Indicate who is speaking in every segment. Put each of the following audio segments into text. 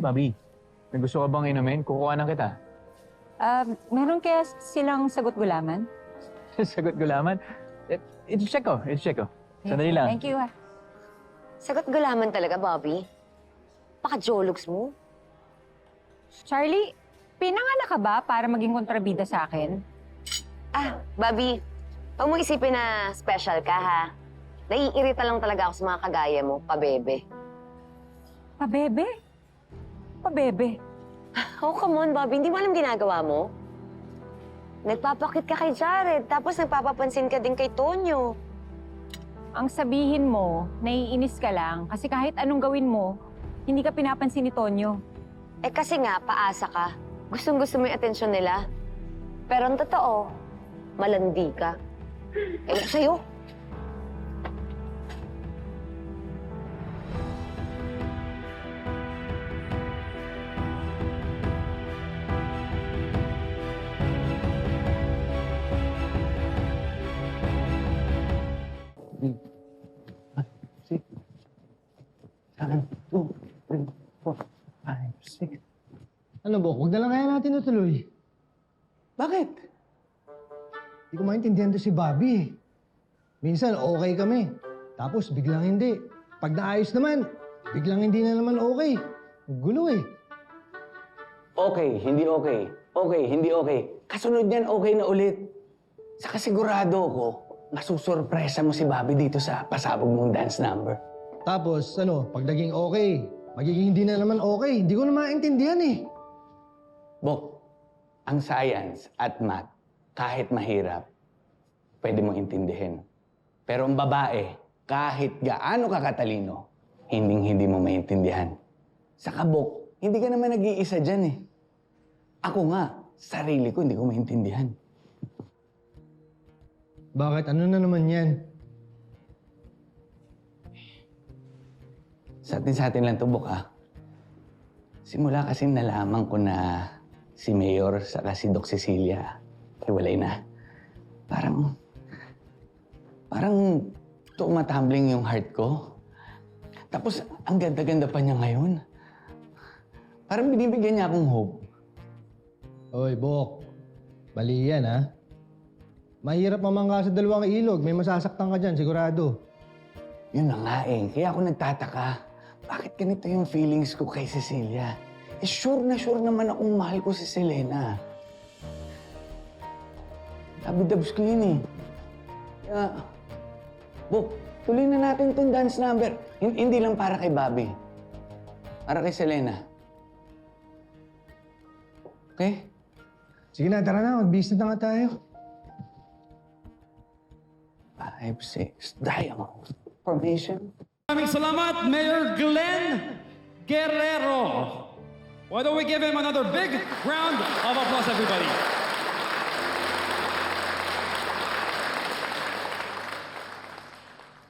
Speaker 1: Bobby, may gusto ka bang inumin? Kukuha na kita.
Speaker 2: Meron kaya silang sagot gulaman?
Speaker 1: Sagot gulaman. I-check ko. Sandali lang.
Speaker 2: Thank you,
Speaker 3: Sagot gulaman talaga, Bobby. Paka-jologs mo.
Speaker 2: Charlie, pinanganak ka ba para maging kontrabida sa akin?
Speaker 3: Bobby, huwag mo isipin na special ka, ha? Naiirita lang talaga ako sa mga kagaya mo, pabebe.
Speaker 2: Pabebe? Pabebe?
Speaker 3: Oh, come on, Bobby. Hindi mo alam ginagawa mo? Nagpapakit ka kay Jared, tapos nagpapapansin ka din kay Tonyo.
Speaker 2: Ang sabihin mo, naiinis ka lang kasi kahit anong gawin mo, hindi ka pinapansin ni Tonyo.
Speaker 3: Eh kasi nga, paasa ka. Gustong-gusto mo yung atensyon nila. Pero ang totoo, malandi ka. Ewan ko sa'yo.
Speaker 1: Six, 7, 2, 3, 4, 5, 6.
Speaker 4: Ano, Bok? Huwag na lang kaya natin natuloy.
Speaker 1: Bakit?
Speaker 4: Hindi ko maintindihan to si Bobby eh. Minsan okay kami, tapos biglang hindi. Pag naayos naman, biglang hindi na naman okay. Ang gulo eh.
Speaker 5: Okay, hindi okay. Okay, hindi okay. Kasunod niyan, okay na ulit. Saka sigurado ko, masusurpresa mo si Bobby dito sa pasabog mong dance number.
Speaker 4: Tapos, pag naging okay, magiging hindi na naman okay. Hindi ko na maintindihan eh.
Speaker 5: Bok, ang science at math, kahit mahirap, pwede mong intindihin. Pero ang babae, kahit gaano ka katalino, hindi mo maintindihan. Saka, Bok, hindi ka naman nag-iisa dyan eh. Ako nga, sarili ko hindi ko maintindihan.
Speaker 4: Bakit? Ano na naman yan?
Speaker 5: Sa atin lang to, Bok, ah. Simula kasi nalaman ko na si Mayor saka si Doc Cecilia hiwalay na. Parang tumatumbling yung heart ko. Tapos, ang ganda-ganda pa niya ngayon. Parang binibigyan niya akong hope.
Speaker 4: Oy, Bok. Mali yan, ha? Mahirap mamangka sa dalawang ilog. May masasaktan ka dyan, sigurado.
Speaker 5: Yun na nga eh. Kaya ako nagtataka. Bakit ganito yung feelings ko kay Cecilia? Eh, sure naman akong mahal ko si Selena. Dabs ko yun eh. Kaya, Bok, tuloy na natin itong dance number. Hindi lang para kay Bobby. Para kay Selena. Okay?
Speaker 4: Sige na, tara na. Mag-business na nga tayo.
Speaker 5: 5, 6, diamond. Formation.
Speaker 6: Maraming salamat, Mayor Glenn Guerrero. Why don't we give him another big round of applause, everybody?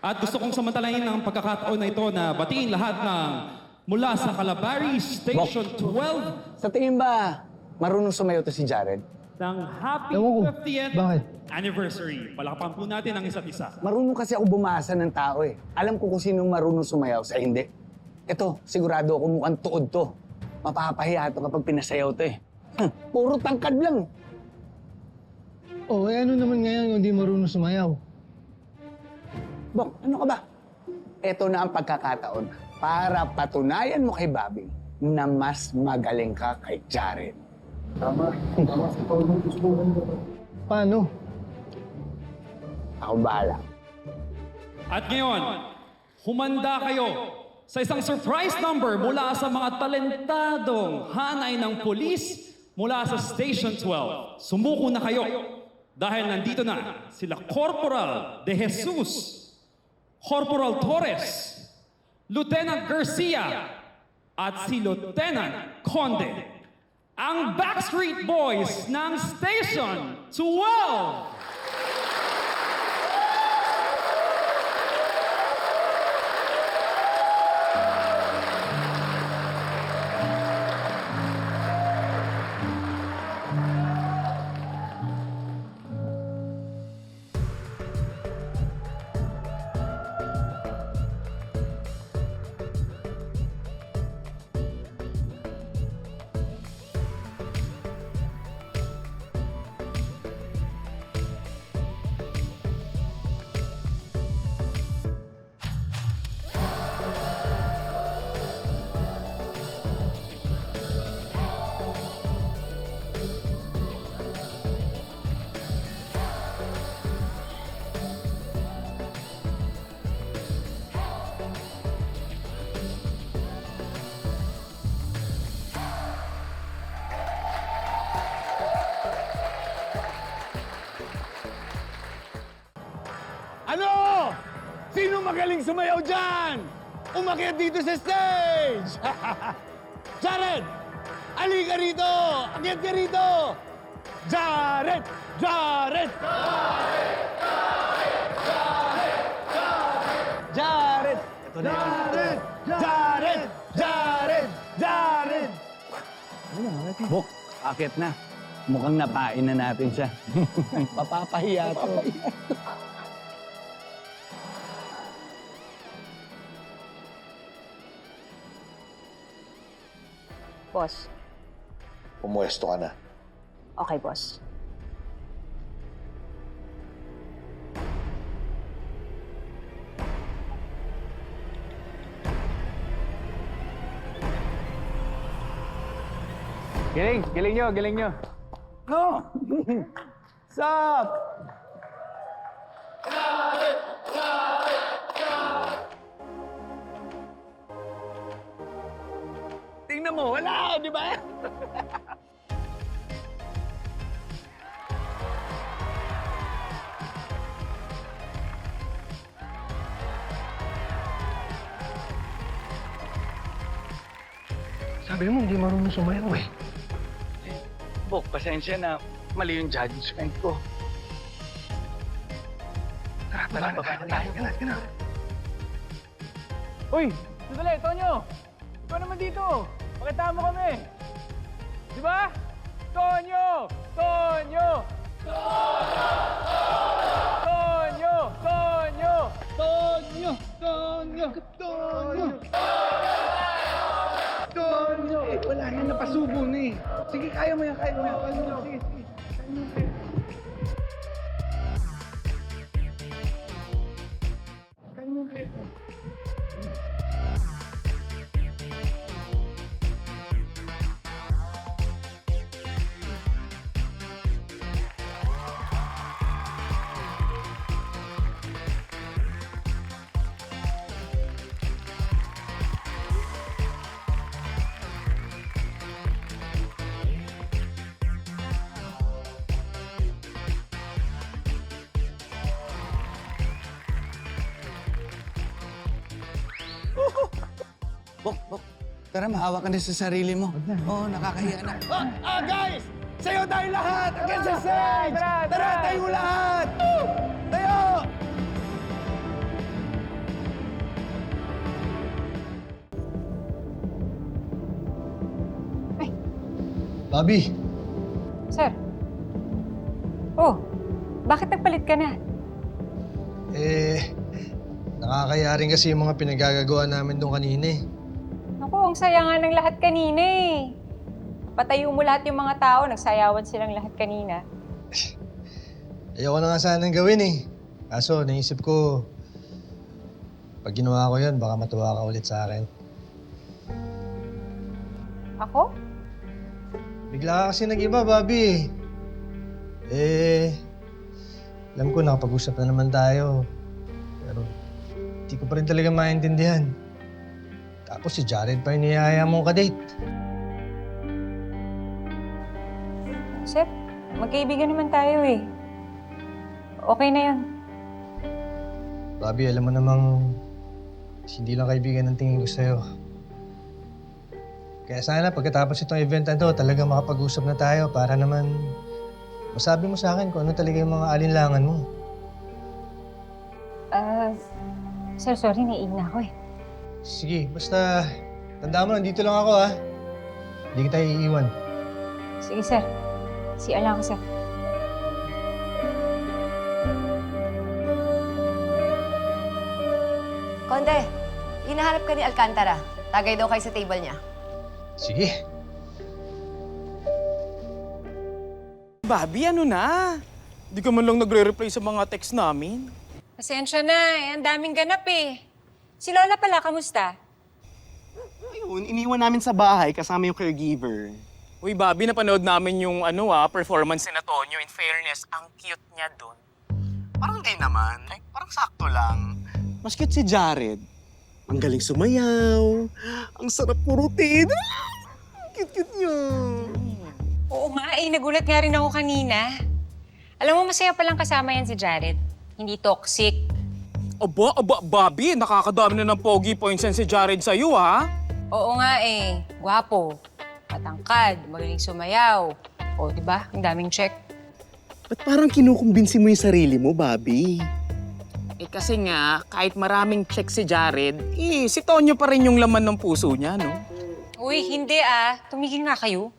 Speaker 6: At gusto kong samantalahin ng pagkakataon na ito na batiin lahat ng mula sa Calabari Station 12
Speaker 5: Sa tingin ba, marunong sumayaw to si Jared?
Speaker 6: ng happy
Speaker 4: Ewan ko.
Speaker 6: 50th
Speaker 4: Bakit?
Speaker 6: anniversary. Palakpan po natin ang isa't isa.
Speaker 5: Marunong kasi ako bumasa ng tao eh. Alam ko kung sinong marunong sumayaw sa hindi. Ito, sigurado ako mukhang tuod to. Mapapahiya to kapag pinasayaw to eh. Puro tangkad lang.
Speaker 4: Oh, ano naman ngayon yung hindi marunong sumayaw?
Speaker 5: Bok, ano ka ba? Ito na ang pagkakataon para patunayan mo kay Bobby na mas magaling ka kay Jared.
Speaker 4: Paano?
Speaker 5: Ako bahala.
Speaker 6: At ngayon, humanda kayo sa isang surprise number mula sa mga talentadong hanay ng polis mula sa Station 12. Sumuko na kayo dahil nandito na sila Corporal De Jesus, Corporal Torres, Lieutenant Garcia, at si Lieutenant Conde, ang Backstreet Boys ng Station 12!
Speaker 5: magaling sumayaw dyan? Umakyat dito sa stage! Jared! Ali ka rito! Akyat ka rito! Jared! Jared! Jared! Ito na yun. Jared! Jared! Jared! Bok, akit na. Mukhang napain na natin siya. Papapahiya to.
Speaker 3: Boss.
Speaker 7: Pumuesto ka na.
Speaker 3: Okay, boss.
Speaker 1: Giling, giling nyo, giling nyo.
Speaker 5: No! Sup? Tingnan mo, wala, di ba?
Speaker 4: Sabi mo, hindi marunong sumayaw eh.
Speaker 5: Bok, pasensya na. Mali yung judgment ko.
Speaker 4: Tara, tayo.
Speaker 1: Uy, sandali, Tonyo! Ikaw naman dito. Pakita mo kami. Di ba? Tonyo! Tonyo! Tonyo! Tonyo! Tonyo! Tonyo! Tonyo! Tonyo!
Speaker 4: Eh, wala yan, napasubo na eh. Sige, kaya mo yan, kaya mo yan. Sige, sige.
Speaker 5: Bok, tara, maawa ka na sa sarili mo. Oo, nakakahiya na. Guys! Sayo tayo lahat! Against the stage! Tara, tayo lahat! Tayo!
Speaker 4: Bobby,
Speaker 2: Sir. Oh, bakit nagpalit ka na?
Speaker 4: nakakaya rin kasi yung mga pinagagagawa namin doon kanina eh.
Speaker 2: Naku, ang saya nga ng lahat kanina eh. Patayo mo lahat yung mga tao, nagsayawan silang lahat kanina.
Speaker 4: Ayoko na nga sanang gawin eh. Kaso naisip ko, pag ginawa ko yun, baka matuwa ka ulit sa akin.
Speaker 2: Ako?
Speaker 4: Bigla ka kasi nag-iba, Bobby. Alam ko nakapag-usap na naman tayo. Pero hindi ko pa rin talaga maintindihan. Tapos si Jared pa yung niyaya mong kadate.
Speaker 2: Sir, magkaibigan naman tayo eh. Okay na yun.
Speaker 4: Bobby, alam mo namang hindi lang kaibigan ang tingin ko sa'yo. Kaya sana pagkatapos itong event na to, talagang makapag-usap na tayo para naman masabi mo sa akin kung ano talaga yung mga alinlangan mo.
Speaker 2: Sir, sorry, naiig na ako eh.
Speaker 4: Sige, basta tandaan mo, nandito lang ako ha. Hindi kita iiwan.
Speaker 2: Sige, sir. CR lang ako, sir.
Speaker 3: Konde, hinahanap ka ni Alcantara. Tagay daw kayo sa table niya.
Speaker 4: Sige.
Speaker 8: Bobby, ano na? Di ka man lang nagre-reply sa mga text namin.
Speaker 2: Pasensya na eh. Ang daming ganap eh. Si Lola pala, kamusta?
Speaker 9: Ayun, iniwan namin sa bahay kasama yung caregiver.
Speaker 8: Uy, Bobby, napanood namin yung performance ni Tonyo. In fairness, ang cute niya doon.
Speaker 9: Parang di naman. Parang sakto lang. Mas cute si Jared. Ang galing sumayaw. Ang sarap kurutin. Cute-cute niya.
Speaker 2: Oo nga eh. Nagulat nga rin ako kanina. Alam mo, masaya palang kasama yan si Jared. Hindi toxic.
Speaker 8: Aba, Bobby, nakakadami na ng pogi points yan si Jared sa'yo, ha?
Speaker 2: Oo nga eh. Gwapo. Matangkad. Magaling sumayaw. O, di ba? Ang daming check.
Speaker 9: Ba't parang kinukumbinsi mo yung sarili mo, Bobby?
Speaker 8: Eh kasi nga, kahit maraming check si Jared, si Tonyo pa rin yung laman ng puso niya, no?
Speaker 2: Uy, hindi ah. Tumigil nga kayo.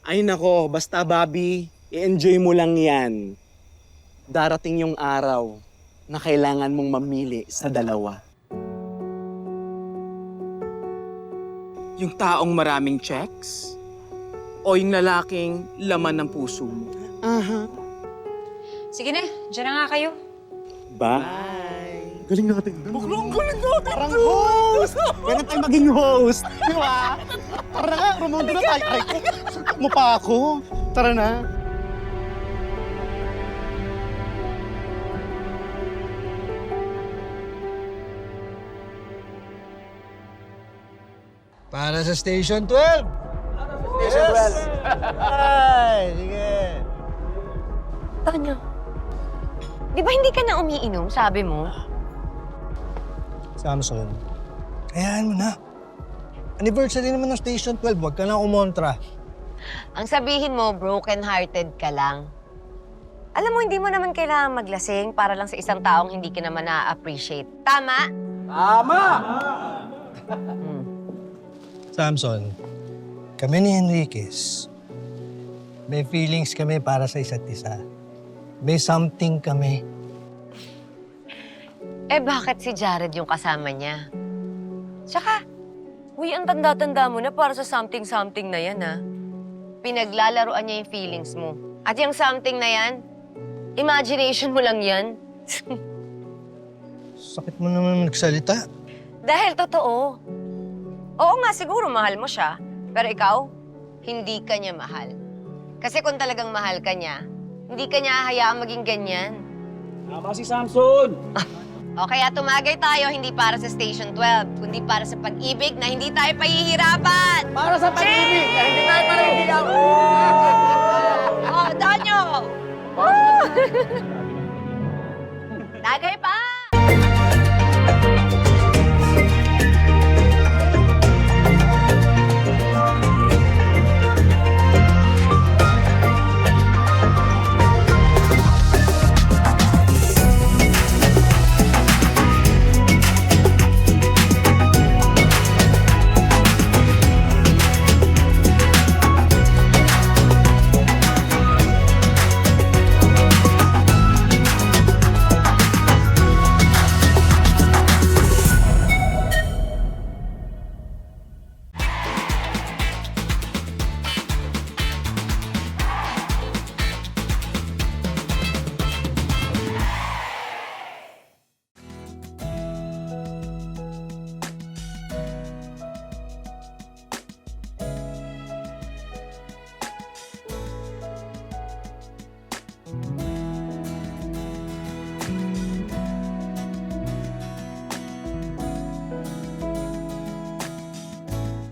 Speaker 9: Ay nako, basta Bobby, i-enjoy mo lang yan. Darating yung araw na kailangan mong mamili sa dalawa.
Speaker 8: Yung taong maraming checks? O yung lalaking laman ng puso mo?
Speaker 9: Aha.
Speaker 2: Sige na, dyan na nga kayo.
Speaker 9: Bye! Galing natin doon. Baklang galing natin parang host! Pwede tayo maging host. Di ba? Tara na nga, rumondo na tayo. Ay, sakit mo pa ako. Tara na.
Speaker 4: Para sa Station 12! Station 12! Ay, sige.
Speaker 3: Tonyo, di ba hindi ka na umiinom, sabi mo?
Speaker 4: Samson, hayaan mo na. Anniversary naman ng Station 12, huwag ka na kumontra.
Speaker 3: Ang sabihin mo, broken-hearted ka lang. Alam mo, hindi mo naman kailangan maglasing para lang sa isang taong hindi ka naman na-appreciate. Tama?
Speaker 4: Samson, kami ni Enriquez, may feelings kami para sa isa't isa. May something kami.
Speaker 3: Eh, bakit si Jared yung kasama niya? Tsaka, uy, ang tanda-tanda mo na para sa something-something na yan, ha? Pinaglalaroan niya yung feelings mo. At yung something na yan, imagination mo lang yan.
Speaker 4: Sakit mo naman magsalita.
Speaker 3: Dahil totoo. Oo nga, siguro mahal mo siya. Pero ikaw, hindi ka niya mahal. Kasi kung talagang mahal ka niya, hindi ka niya hayaang maging ganyan.
Speaker 1: Tama si Samson!
Speaker 3: O kaya tumagay tayo hindi para sa Station 12, kundi para sa pag-ibig na hindi tayo pahihirapan!
Speaker 9: Para sa pag-ibig na hindi tayo parang
Speaker 3: Oh, Donyo! Tagay pa!